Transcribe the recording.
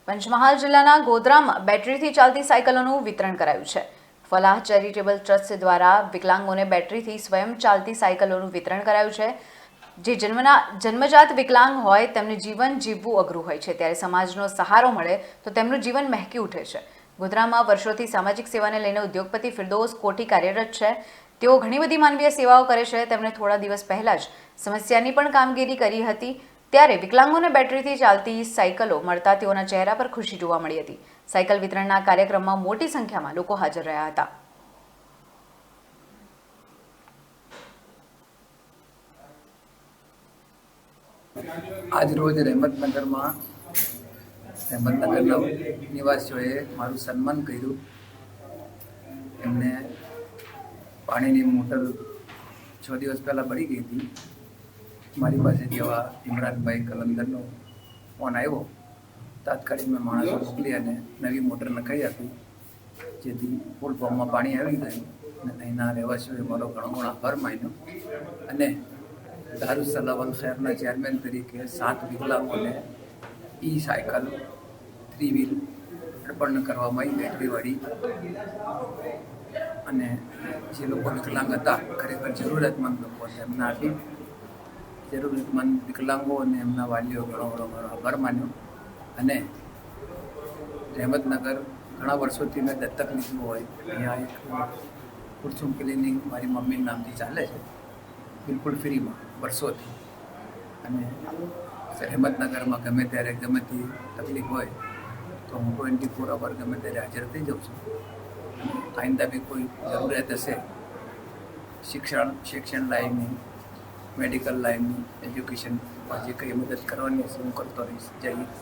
પંચમહાલ જિલ્લાના ગોધરામાં બેટરીથી ચાલતી સાયકલોનું વિતરણ કરાયું છે. ફલાહ ચેરિટેબલ ટ્રસ્ટ દ્વારા વિકલાંગોને બેટરીથી સ્વયં ચાલતી સાયકલોનું વિતરણ કરાયું છે. જે જન્મજાત વિકલાંગ હોય તેમને જીવન જીવવું અઘરું હોય છે, ત્યારે સમાજનો સહારો મળે તો તેમનું જીવન મહેકી ઉઠે છે. ગોધરામાં વર્ષોથી સામાજિક સેવાને લઈને ઉદ્યોગપતિ ફિરદોસ કોઠી કાર્યરત છે. તેઓ ઘણી બધી માનવીય સેવાઓ કરે છે. તેમણે થોડા દિવસ પહેલા જ સમસ્યાની પણ કામગીરી કરી હતી. ત્યારે વિકલાંગોને બેટરીથી ચાલતી સાયકલો મળતા તેઓના ચહેરા પર ખુશી જોવા મળી હતી. સાયકલ વિતરણના કાર્યક્રમમાં મોટી સંખ્યામાં લોકો હાજર રહ્યા હતા. આજ રોજ રહેમતનગરના નિવાસીઓએ મારું સન્માન કર્યું. એમને પાણીની મોટર 6 દિવસ પહેલાં બળી ગઈ હતી. મારી પાસેથી એવા ઇમરાનભાઈ કલંદરનો ફોન આવ્યો. તાત્કાલિક મેં માણસો મોકલી અને નવી મોટર નખાઈ આપી, જેથી ફૂલ પંપમાં પાણી આવી ગયું અને અહીંના રહેવાસીઓએ મારો ઘણો આભાર માન્યો. અને દારુસલાવલ શહેરના ચેરમેન તરીકે 7 વિકલાંગોને સાયકલ 3 વ્હીલ અર્પણ કરવામાં આવી, બેટરીવાળી. અને જે લોકો વિકલાંગ હતા, ખરેખર જરૂરિયાતમંદ લોકો એમના આપી. જરૂરિયાતમંદ વિકલાંગો અને એમના વાલીઓ ઘણો મારો આભાર માન્યો. અને રહેમતનગર ઘણા વર્ષોથી મેં દત્તક લીધું હોય. અહીંયા એક કુરસુમ ક્લિનિક મારી મમ્મીના નામથી ચાલે છે, બિલકુલ ફ્રીમાં વર્ષોથી. અને રહેમતનગરમાં ગમે ત્યારે ગમે તે તકલીફ હોય તો હું 24 અવર ગમે ત્યારે હાજર થઈ જાઉં છું. આઈંદા બી કોઈ જરૂરિયાત હશે શિક્ષણ લાઈનની, મેડિકલ લાઈનની, એજ્યુકેશનમાં જે કંઈ મદદ કરવાની હશે હું કરતો રહીશ. જય હિન્દ.